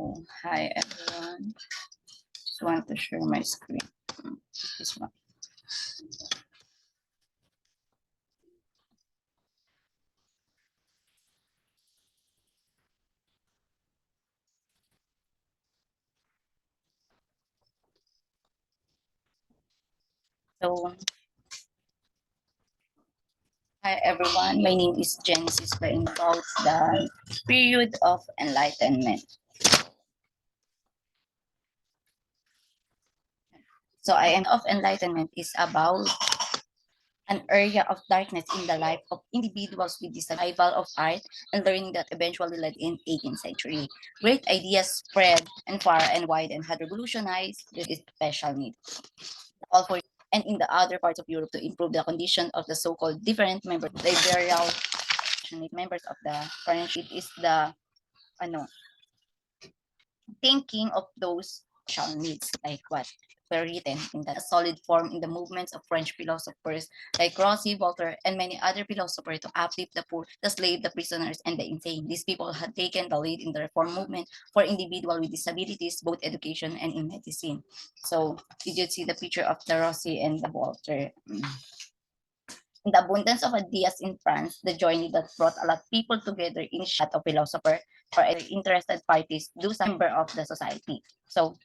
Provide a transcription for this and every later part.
So, hi everyone. Just want to share my screen. This one. So, hi everyone. My name is Genesis Bain about the period of enlightenment. So, I am of enlightenment is about an area of darkness in the life of individuals with the survival of art and learning that eventually led in 18th century. Great ideas spread and far and wide and had revolutionized this special need. All for and in the other parts of Europe to improve the condition of the so-called different members, liberal members of the French. It is the ano, thinking of those social needs like what were written in that solid form in the movements of French philosophers like Rossi, Voltaire, and many other philosophers to uplift the poor, the slave, the prisoners, and the insane. These people had taken the lead in the reform movement for individuals with disabilities, both education and in medicine. So, did you see the picture of the Rossi and the Voltaire? In the abundance of ideas in France, the journey that brought a lot of people together in shot of philosopher or interested parties do some member of the society. So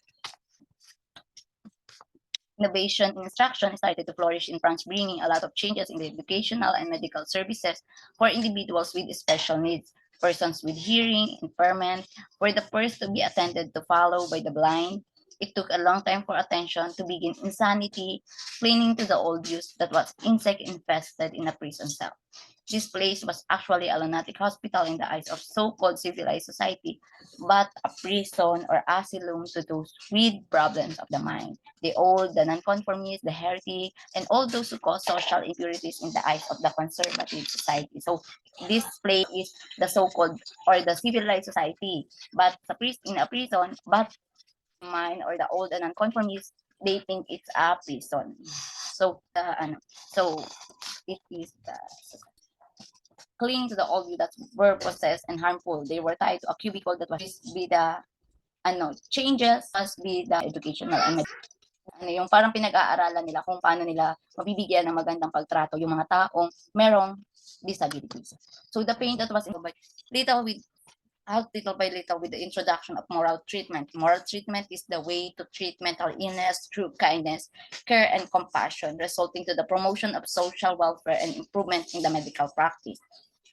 innovation in instruction started to flourish in France, bringing a lot of changes in the educational and medical services for individuals with special needs. Persons with hearing impairment were the first to be attended to follow by the blind. It took a long time for attention to begin insanity, clinging to the old views that was insect infested in a prison cell. This place was actually a lunatic hospital in the eyes of so-called civilized society, but a prison or asylum to those with problems of the mind. The old, the nonconformists, the heretic, and all those who cause social impurities in the eyes of the conservative society. So this place is the so-called or the civilized society, but in a prison, but mind or the old and nonconformists, they think it's a prison. So so it is the cling to the old view that were possessed and harmful. They were tied to a cubicle that was be the changes must be the educational and yung parang pinag-aaralan nila kung paano nila mabibigyan ng magandang pagtrato yung mga taong merong disabilities. So the pain that was little with little by little with the introduction of moral treatment. Moral treatment is the way to treat mental illness through kindness, care, and compassion, resulting to the promotion of social welfare and improvement in the medical practice.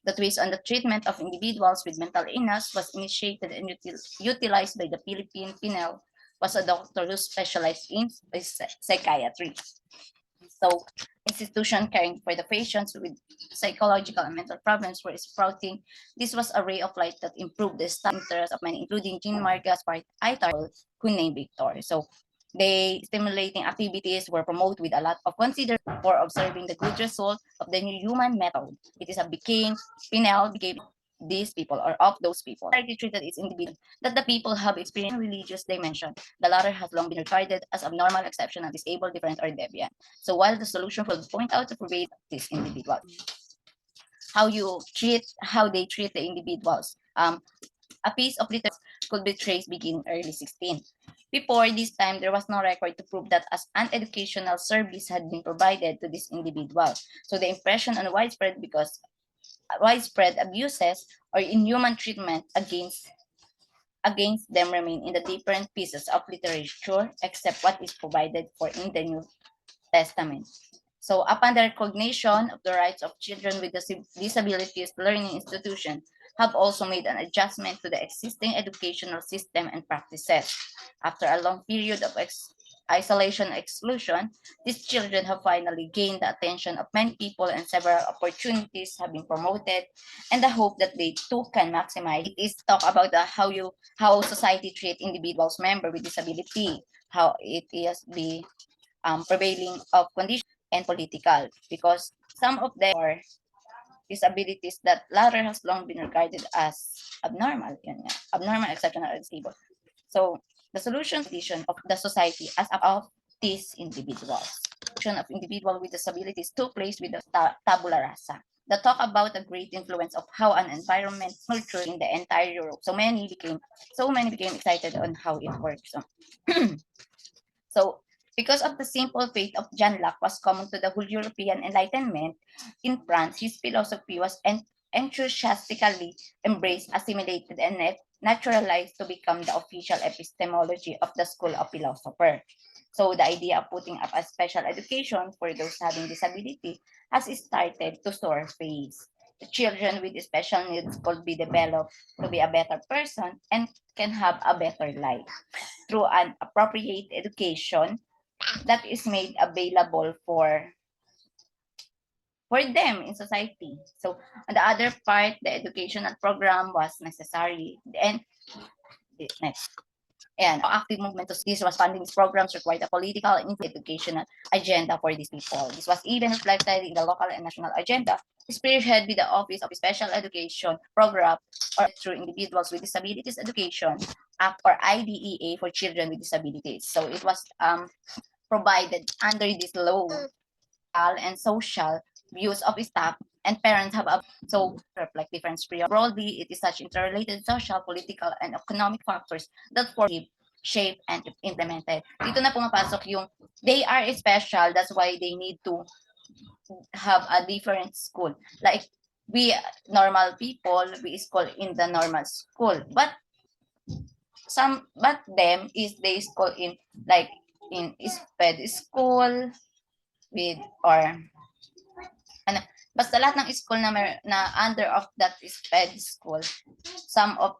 The twist on the treatment of individuals with mental illness was initiated and utilized by the Philippine Pinel, was a doctor who specialized in psychiatry. So, institution caring for the patients with psychological and mental problems were sprouting. This was a ray of light that improved the interest of many, including Jean Marc Gaspard Aitar, who named Victor. So, they stimulating activities were promoted with a lot of consideration for observing the good result of the new human method. It is a became Pinel became these people or of those people. Society treated its individual that the people have experienced religious dimension. The latter has long been regarded as abnormal, exceptional, disabled, different, or deviant. So while the solution will point out to pervade this individual, how they treat the individuals. A piece of literature could be traced beginning early 16th. Before this time, there was no record to prove that as an educational service had been provided to this individual. So the impression on widespread abuses or inhuman treatment against them remain in the different pieces of literature except what is provided for in the New Testament. So upon the recognition of the rights of children with disabilities, learning institutions have also made an adjustment to the existing educational system and practices. After a long period of isolation and exclusion, these children have finally gained the attention of many people and several opportunities have been promoted and the hope that they too can maximize. It is talk about how society treat individuals member with disability, how it is the prevailing of conditions and political because some of them are disabilities that latter has long been regarded as abnormal, abnormal, exceptional, or disabled. So the solution condition of the society as of these individuals. Of individual with disabilities took place with the tabula rasa. the talk about the great influence of how an environment nurtured in the entire Europe. So many became excited on how it works. So because of the simple faith of John Locke was common to the whole European Enlightenment, in France, his philosophy was enthusiastically embraced, assimilated, and naturalized to become the official epistemology of the school of philosopher. So the idea of putting up a special education for those having disability has started to surface. The children with special needs could be developed to be a better person and can have a better life through an appropriate education that is made available for them in society. So on the other part, the educational program was necessary. And next. And active movement to this was funding these programs required a political and educational agenda for these people. This was even reflected in the local and national agenda, spearheaded by the Office of Special Education Program or through Individuals with Disabilities Education Act or IDEA for children with disabilities. So it was provided under this law and social views of staff and parents have so reflect different broadly. It is such interrelated social, political, and economic factors that form shape and implemented. Dito na pumapasok yung they are special, that's why they need to have a different school. Like we normal people, we school in the normal school, but them is they school in like in SPED school with or ano, basta lahat ng school na under of that SPED school, some of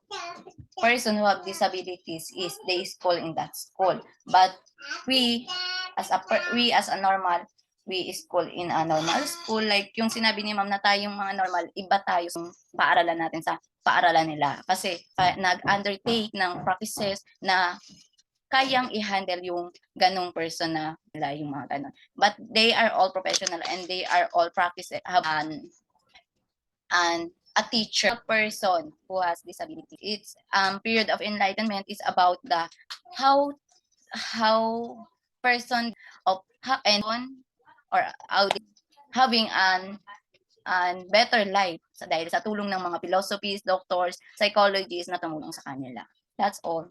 person who have disabilities is they school in that school. But we as a normal, we school in a normal school. Like yung sinabi ni ma'am na tayong mga normal, iba tayo sa paaralan natin sa paaralan nila. Kasi nag-undertake ng practices na kayang i-handle yung ganong person na yung mga ganon. But they are all professional and they are all practice have and a teacher person who has disability. It's period of enlightenment is about the how person of and or having an better life dahil sa tulong ng mga philosophies, doctors, psychologists na tumulong sa kanila. That's all.